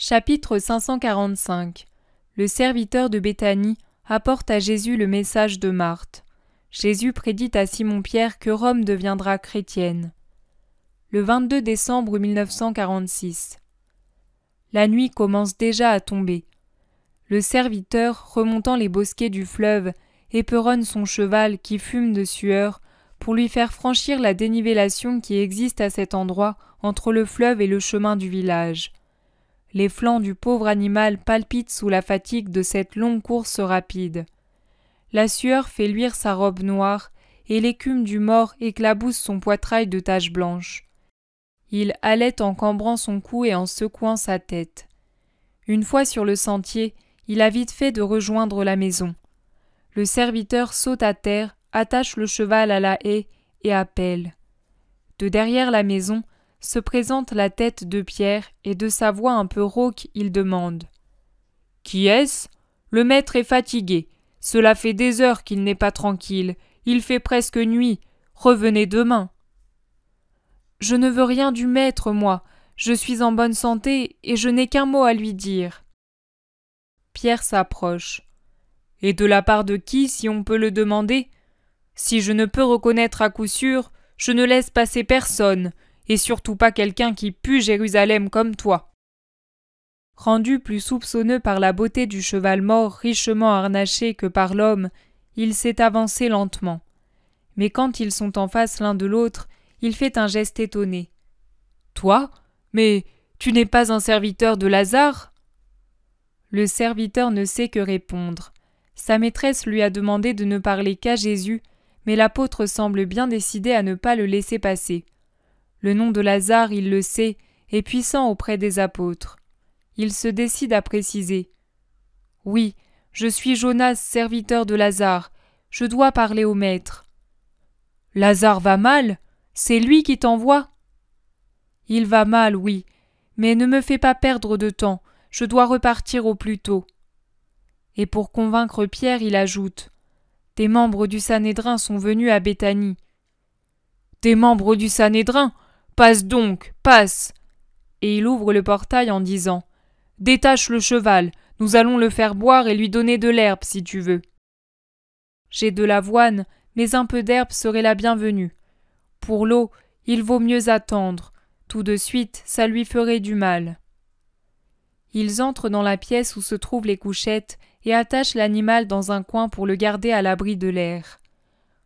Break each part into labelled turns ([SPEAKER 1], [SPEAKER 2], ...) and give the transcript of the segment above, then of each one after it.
[SPEAKER 1] Chapitre 545. Le serviteur de Béthanie apporte à Jésus le message de Marthe. Jésus prédit à Simon-Pierre que Rome deviendra chrétienne. Le 22 décembre 1946. La nuit commence déjà à tomber. Le serviteur, remontant les bosquets du fleuve, éperonne son cheval qui fume de sueur pour lui faire franchir la dénivellation qui existe à cet endroit entre le fleuve et le chemin du village. Les flancs du pauvre animal palpitent sous la fatigue de cette longue course rapide. La sueur fait luire sa robe noire et l'écume du mort éclabousse son poitrail de taches blanches. Il halète en cambrant son cou et en secouant sa tête. Une fois sur le sentier, il a vite fait de rejoindre la maison. Le serviteur saute à terre, attache le cheval à la haie et appelle. De derrière la maison se présente la tête de Pierre et de sa voix un peu rauque il demande. « Qui est-ce ? Le maître est fatigué. Cela fait des heures qu'il n'est pas tranquille. Il fait presque nuit. Revenez demain. » « Je ne veux rien du maître, moi. Je suis en bonne santé et je n'ai qu'un mot à lui dire. » Pierre s'approche. « Et de la part de qui, si on peut le demander ? Si je ne peux reconnaître à coup sûr, je ne laisse passer personne, et surtout pas quelqu'un qui pue Jérusalem comme toi. » Rendu plus soupçonneux par la beauté du cheval mort richement harnaché que par l'homme, il s'est avancé lentement. Mais quand ils sont en face l'un de l'autre, il fait un geste étonné. « Toi ? Mais tu n'es pas un serviteur de Lazare ?» Le serviteur ne sait que répondre. Sa maîtresse lui a demandé de ne parler qu'à Jésus, mais l'apôtre semble bien décidé à ne pas le laisser passer. Le nom de Lazare, il le sait, est puissant auprès des apôtres. Il se décide à préciser. « Oui, je suis Jonas, serviteur de Lazare. Je dois parler au maître. »« Lazare va mal ? C'est lui qui t'envoie ? » ?»« Il va mal, oui, mais ne me fais pas perdre de temps. Je dois repartir au plus tôt. » Et pour convaincre Pierre, il ajoute. « Des membres du Sanhédrin sont venus à Béthanie. »« Des membres du Sanhédrin ? Passe donc, passe !» Et il ouvre le portail en disant. « Détache le cheval, nous allons le faire boire et lui donner de l'herbe si tu veux. » J'ai de l'avoine, mais un peu d'herbe serait la bienvenue. Pour l'eau, il vaut mieux attendre. Tout de suite, ça lui ferait du mal. Ils entrent dans la pièce où se trouvent les couchettes et attachent l'animal dans un coin pour le garder à l'abri de l'air.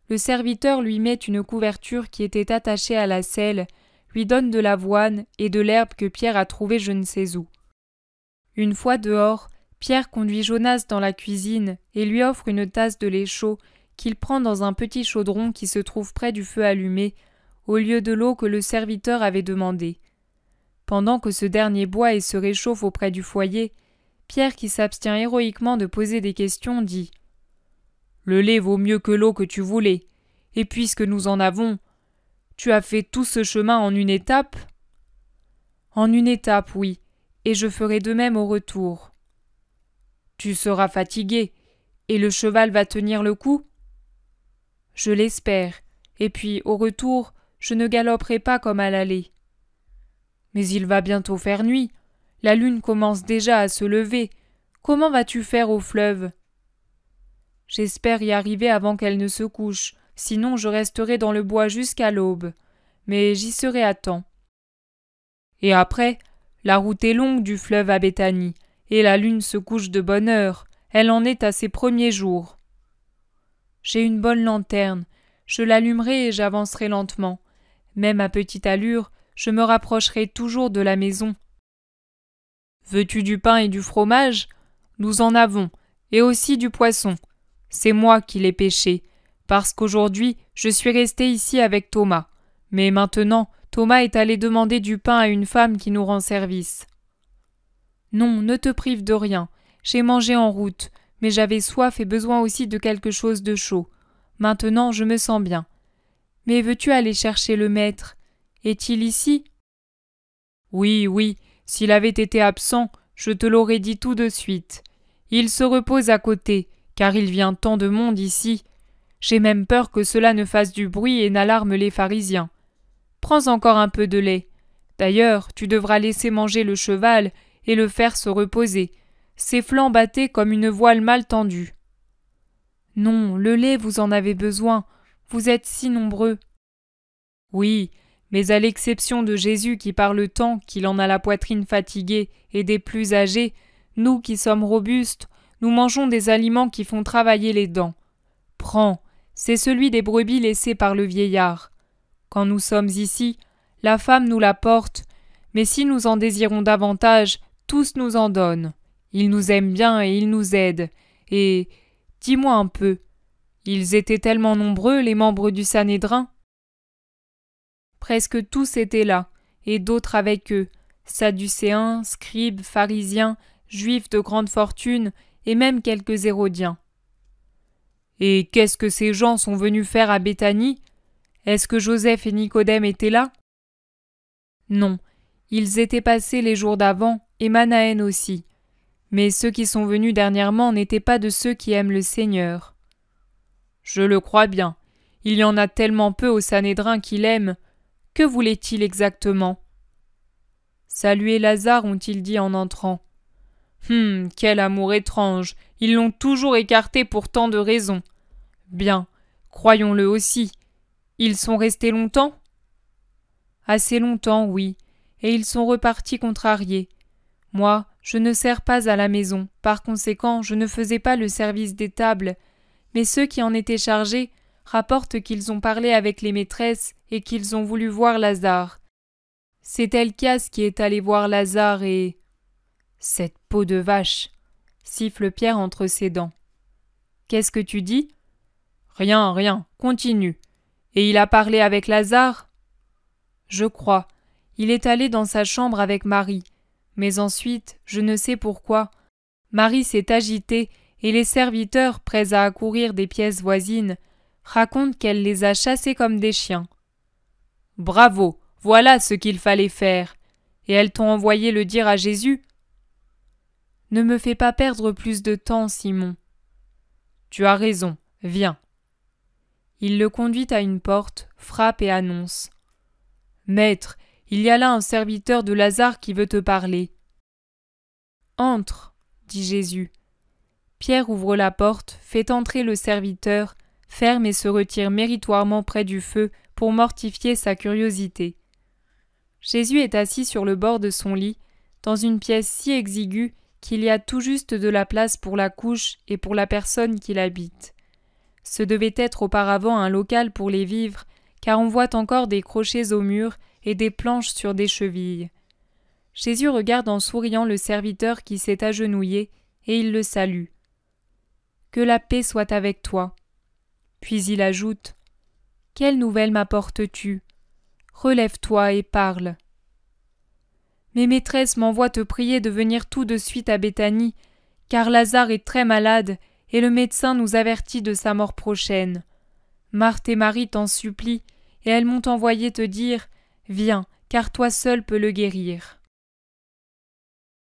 [SPEAKER 1] Le serviteur lui met une couverture qui était attachée à la selle, lui donne de l'avoine et de l'herbe que Pierre a trouvée je ne sais où. Une fois dehors, Pierre conduit Jonas dans la cuisine et lui offre une tasse de lait chaud qu'il prend dans un petit chaudron qui se trouve près du feu allumé, au lieu de l'eau que le serviteur avait demandé. Pendant que ce dernier boit et se réchauffe auprès du foyer, Pierre, qui s'abstient héroïquement de poser des questions, dit « Le lait vaut mieux que l'eau que tu voulais, et puisque nous en avons, tu as fait tout ce chemin en une étape ?»« En une étape, oui, et je ferai de même au retour. »« Tu seras fatigué, et le cheval va tenir le coup ?»« Je l'espère, et puis au retour, je ne galoperai pas comme à l'aller. »« Mais il va bientôt faire nuit. La lune commence déjà à se lever. Comment vas-tu faire au fleuve ? » ?»« J'espère y arriver avant qu'elle ne se couche, sinon je resterai dans le bois jusqu'à l'aube. Mais j'y serai à temps. »« Et après, la route est longue du fleuve à Béthanie, et la lune se couche de bonne heure. Elle en est à ses premiers jours. »« J'ai une bonne lanterne. Je l'allumerai et j'avancerai lentement. Même à petite allure, je me rapprocherai toujours de la maison. »« Veux-tu du pain et du fromage ? Nous en avons, et aussi du poisson. C'est moi qui l'ai pêché, parce qu'aujourd'hui je suis resté ici avec Thomas. Mais maintenant, Thomas est allé demander du pain à une femme qui nous rend service. »« Non, ne te prive de rien. J'ai mangé en route, mais j'avais soif et besoin aussi de quelque chose de chaud. Maintenant, je me sens bien. Mais veux-tu aller chercher le maître ? Est-il ici ? » ?»« Oui, oui, s'il avait été absent, je te l'aurais dit tout de suite. Il se repose à côté, car il vient tant de monde ici. J'ai même peur que cela ne fasse du bruit et n'alarme les pharisiens. Prends encore un peu de lait. D'ailleurs, tu devras laisser manger le cheval, et le faire se reposer. Ses flancs battaient comme une voile mal tendue. Non, le lait, vous en avez besoin. Vous êtes si nombreux. Oui, mais à l'exception de Jésus qui parle tant qu'il en a la poitrine fatiguée et des plus âgés, nous qui sommes robustes, nous mangeons des aliments qui font travailler les dents. Prends, c'est celui des brebis laissé par le vieillard. Quand nous sommes ici, la femme nous l'apporte, mais si nous en désirons davantage, tous nous en donnent. Ils nous aiment bien et ils nous aident. Et, dis-moi un peu, ils étaient tellement nombreux, les membres du Sanhédrin ? Presque tous étaient là, et d'autres avec eux, sadducéens, scribes, pharisiens, juifs de grande fortune, et même quelques hérodiens. Et qu'est-ce que ces gens sont venus faire à Béthanie ? Est-ce que Joseph et Nicodème étaient là ? Non, ils étaient passés les jours d'avant, et Manaën aussi. Mais ceux qui sont venus dernièrement n'étaient pas de ceux qui aiment le Seigneur. Je le crois bien. Il y en a tellement peu au Sanhédrin qui l'aiment. Que voulait-il exactement ? Saluer Lazare, ont-ils dit en entrant. Quel amour étrange. Ils l'ont toujours écarté pour tant de raisons. Bien, croyons-le aussi. Ils sont restés longtemps ? Assez longtemps, oui, et ils sont repartis contrariés. Moi, je ne sers pas à la maison, par conséquent, je ne faisais pas le service des tables, mais ceux qui en étaient chargés rapportent qu'ils ont parlé avec les maîtresses et qu'ils ont voulu voir Lazare. C'est Elchias qui est allé voir Lazare et... Cette peau de vache, siffle Pierre entre ses dents. Qu'est-ce que tu dis ? Rien, rien, continue. Et il a parlé avec Lazare ? Je crois. Il est allé dans sa chambre avec Marie. Mais ensuite, je ne sais pourquoi, Marie s'est agitée et les serviteurs, prêts à accourir des pièces voisines, racontent qu'elle les a chassés comme des chiens. Bravo, voilà ce qu'il fallait faire. Et elles t'ont envoyé le dire à Jésus ? Ne me fais pas perdre plus de temps, Simon. Tu as raison, viens. Il le conduit à une porte, frappe et annonce. Maître, il y a là un serviteur de Lazare qui veut te parler. Entre, dit Jésus. Pierre ouvre la porte, fait entrer le serviteur, ferme et se retire méritoirement près du feu pour mortifier sa curiosité. Jésus est assis sur le bord de son lit, dans une pièce si exiguë qu'il y a tout juste de la place pour la couche et pour la personne qui l'habite. Ce devait être auparavant un local pour les vivres, car on voit encore des crochets au mur et des planches sur des chevilles. Jésus regarde en souriant le serviteur qui s'est agenouillé, et il le salue. « Que la paix soit avec toi. » Puis il ajoute « Quelle nouvelle m'apportes-tu ? Relève-toi et parle. » Mes maîtresses m'envoient te prier de venir tout de suite à Béthanie, car Lazare est très malade, et le médecin nous avertit de sa mort prochaine. Marthe et Marie t'en supplient, et elles m'ont envoyé te dire « Viens, car toi seul peux le guérir. »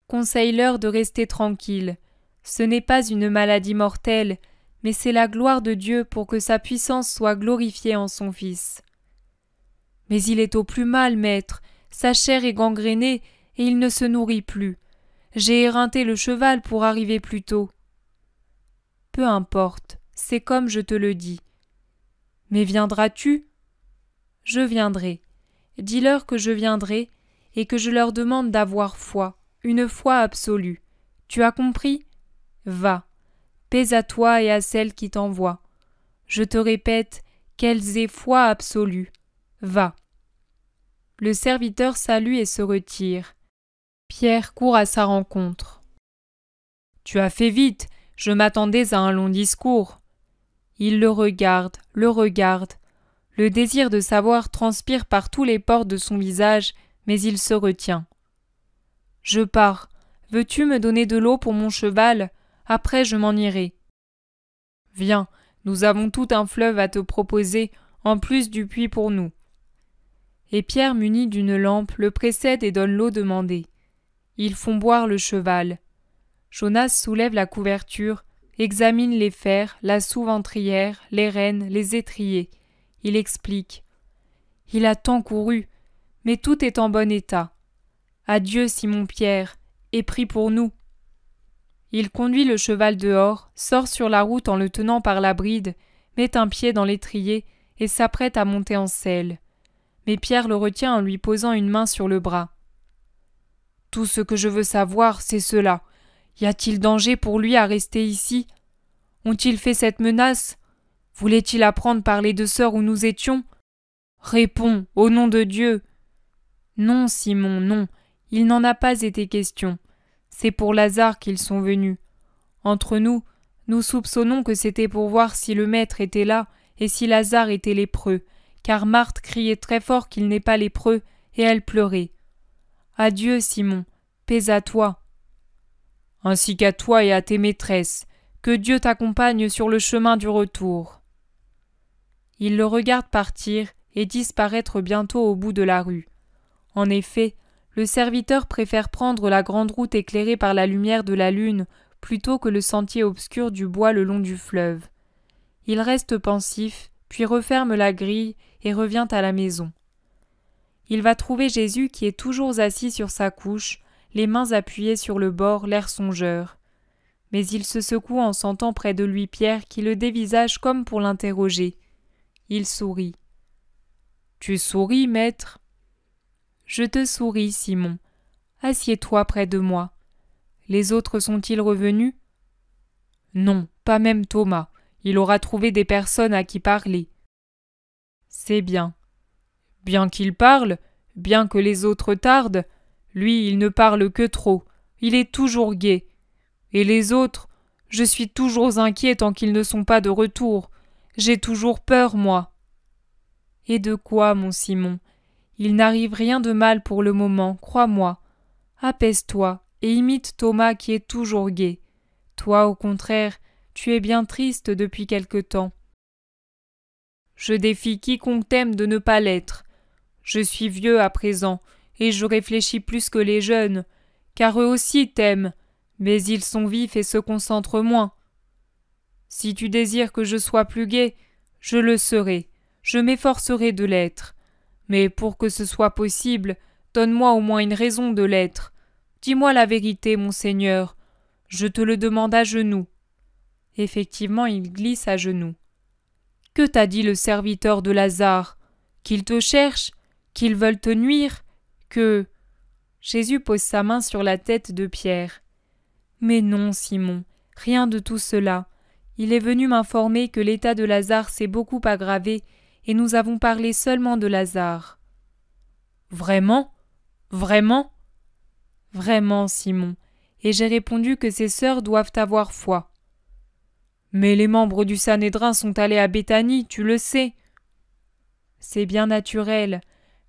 [SPEAKER 1] Conseille-leur de rester tranquille. Ce n'est pas une maladie mortelle, mais c'est la gloire de Dieu pour que sa puissance soit glorifiée en son Fils. Mais il est au plus mal, maître, sa chair est gangrénée et il ne se nourrit plus. J'ai éreinté le cheval pour arriver plus tôt. Peu importe, c'est comme je te le dis. Mais viendras-tu ? Je viendrai. Dis-leur que je viendrai et que je leur demande d'avoir foi, une foi absolue. Tu as compris ? Va. Paix à toi et à celle qui t'envoie. Je te répète, qu'elles aient foi absolue. Va. Le serviteur salue et se retire. Pierre court à sa rencontre. Tu as fait vite, je m'attendais à un long discours. Il le regarde. Le désir de savoir transpire par tous les pores de son visage, mais il se retient. Je pars. Veux-tu me donner de l'eau pour mon cheval ? Après je m'en irai. Viens, nous avons tout un fleuve à te proposer, en plus du puits pour nous. Et Pierre, muni d'une lampe, le précède et donne l'eau demandée. Ils font boire le cheval. Jonas soulève la couverture, examine les fers, la sous-ventrière, les rênes, les étriers. Il explique. Il a tant couru, mais tout est en bon état. Adieu, Simon-Pierre, et prie pour nous. » Il conduit le cheval dehors, sort sur la route en le tenant par la bride, met un pied dans l'étrier et s'apprête à monter en selle. Mais Pierre le retient en lui posant une main sur le bras. « Tout ce que je veux savoir, c'est cela. Y a-t-il danger pour lui à rester ici? Ont-ils fait cette menace? Voulait-il apprendre par les deux sœurs où nous étions? Réponds, au nom de Dieu. » « Non, Simon, non, il n'en a pas été question. C'est pour Lazare qu'ils sont venus. Entre nous, nous soupçonnons que c'était pour voir si le maître était là et si Lazare était lépreux, car Marthe criait très fort qu'il n'est pas lépreux, et elle pleurait. Adieu, Simon, paix à toi. Ainsi qu'à toi et à tes maîtresses, que Dieu t'accompagne sur le chemin du retour. Il le regarde partir et disparaître bientôt au bout de la rue. En effet, le serviteur préfère prendre la grande route éclairée par la lumière de la lune plutôt que le sentier obscur du bois le long du fleuve. Il reste pensif, puis referme la grille et revient à la maison. Il va trouver Jésus qui est toujours assis sur sa couche, les mains appuyées sur le bord, l'air songeur. Mais il se secoue en sentant près de lui Pierre qui le dévisage comme pour l'interroger. Il sourit. « Tu souris, maître ?» « Je te souris, Simon. Assieds-toi près de moi. Les autres sont-ils revenus ? » ?»« Non, pas même Thomas. Il aura trouvé des personnes à qui parler. »« C'est bien. Bien qu'il parle, bien que les autres tardent, lui, il ne parle que trop. Il est toujours gai. Et les autres, je suis toujours inquiet tant qu'ils ne sont pas de retour. J'ai toujours peur, moi. »« Et de quoi, mon Simon ? Il n'arrive rien de mal pour le moment, crois-moi. Apaise-toi et imite Thomas qui est toujours gai. Toi, au contraire, tu es bien triste depuis quelque temps. Je défie quiconque t'aime de ne pas l'être. Je suis vieux à présent, et je réfléchis plus que les jeunes, car eux aussi t'aiment, mais ils sont vifs et se concentrent moins. Si tu désires que je sois plus gai, je le serai, je m'efforcerai de l'être. Mais pour que ce soit possible, donne-moi au moins une raison de l'être. Dis-moi la vérité, mon Seigneur. Je te le demande à genoux. » Effectivement, il glisse à genoux. « Que t'a dit le serviteur de Lazare? Qu'ils te cherchent? Qu'ils veulent te nuire? Que… » Jésus pose sa main sur la tête de Pierre. « Mais non, Simon, rien de tout cela. Il est venu m'informer que l'état de Lazare s'est beaucoup aggravé et nous avons parlé seulement de Lazare. »« Vraiment ? Vraiment ? » ?»« Vraiment, Simon, et j'ai répondu que ses sœurs doivent avoir foi. »« Mais les membres du Sanhédrin sont allés à Béthanie, tu le sais. »« C'est bien naturel.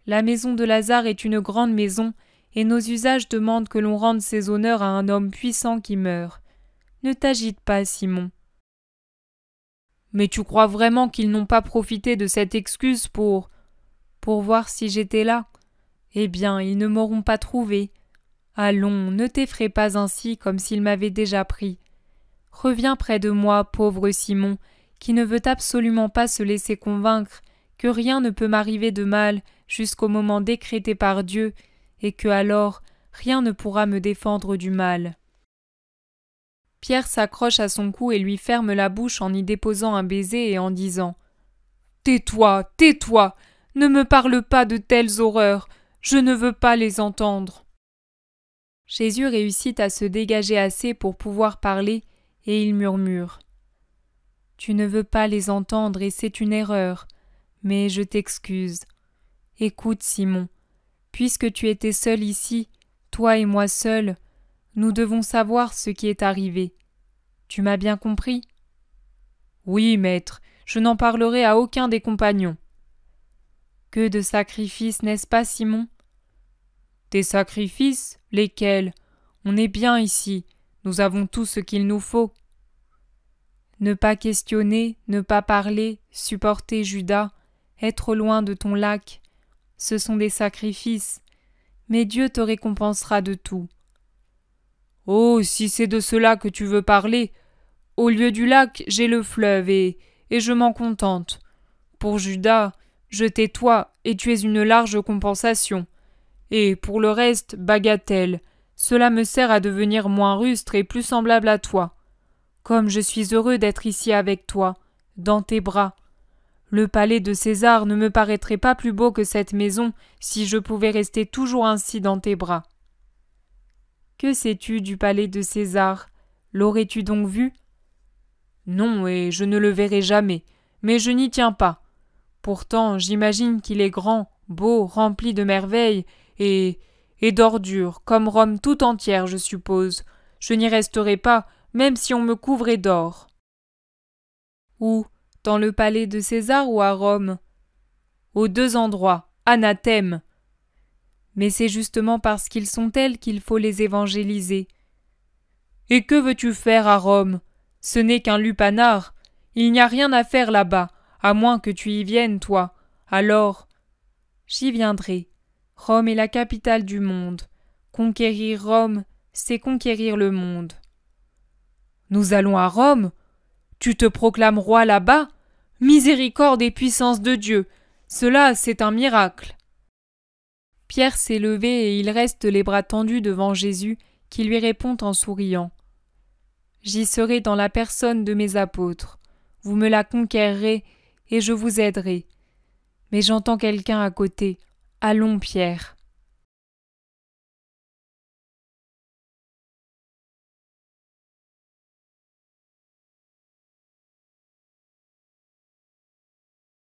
[SPEAKER 1] La maison de Lazare est une grande maison, et nos usages demandent que l'on rende ses honneurs à un homme puissant qui meurt. Ne t'agite pas, Simon. »« Mais tu crois vraiment qu'ils n'ont pas profité de cette excuse pour… » « Pour voir si j'étais là. Eh bien, ils ne m'auront pas trouvé. Allons, ne t'effraie pas ainsi comme s'ils m'avaient déjà pris. Reviens près de moi, pauvre Simon, qui ne veut absolument pas se laisser convaincre que rien ne peut m'arriver de mal jusqu'au moment décrété par Dieu, et que alors rien ne pourra me défendre du mal. » Pierre s'accroche à son cou et lui ferme la bouche en y déposant un baiser et en disant « Tais-toi, tais-toi, ne me parle pas de telles horreurs, je ne veux pas les entendre. » Jésus réussit à se dégager assez pour pouvoir parler, et il murmure « Tu ne veux pas les entendre et c'est une erreur, mais je t'excuse. Écoute, Simon, puisque tu étais seul ici, toi et moi seuls, nous devons savoir ce qui est arrivé. Tu m'as bien compris ? » ?»« Oui, maître, je n'en parlerai à aucun des compagnons. » »« Que de sacrifices, n'est-ce pas, Simon ? » ?»« Des sacrifices ? Lesquels ? On est bien ici, nous avons tout ce qu'il nous faut. » »« Ne pas questionner, ne pas parler, supporter Judas, être loin de ton lac, ce sont des sacrifices, mais Dieu te récompensera de tout. »« Oh, si c'est de cela que tu veux parler, au lieu du lac, j'ai le fleuve et je m'en contente. Pour Judas, je tais-toi et tu es une large compensation. Et pour le reste, bagatelle, Cela me sert à devenir moins rustre et plus semblable à toi. Comme je suis heureux d'être ici avec toi, dans tes bras. Le palais de César ne me paraîtrait pas plus beau que cette maison si je pouvais rester toujours ainsi dans tes bras. Que sais-tu du palais de César? L'aurais-tu donc vu? Non, et je ne le verrai jamais, mais je n'y tiens pas. Pourtant, j'imagine qu'il est grand, beau, rempli de merveilles, et d'ordures, comme Rome tout entière, je suppose. Je n'y resterai pas, même si on me couvrait d'or. Où? Dans le palais de César ou à Rome? Aux deux endroits, anathème. Mais c'est justement parce qu'ils sont tels qu'il faut les évangéliser. Et que veux-tu faire à Rome? Ce n'est qu'un lupanar. Il n'y a rien à faire là-bas, à moins que tu y viennes, toi. Alors, j'y viendrai. Rome est la capitale du monde. Conquérir Rome, c'est conquérir le monde. Nous allons à Rome? Tu te proclames roi là-bas? Miséricorde et puissance de Dieu! Cela, c'est un miracle. Pierre s'est levé et il reste les bras tendus devant Jésus, qui lui répond en souriant. J'y serai dans la personne de mes apôtres. Vous me la conquérerez et je vous aiderai. Mais j'entends quelqu'un à côté. Allons, Pierre.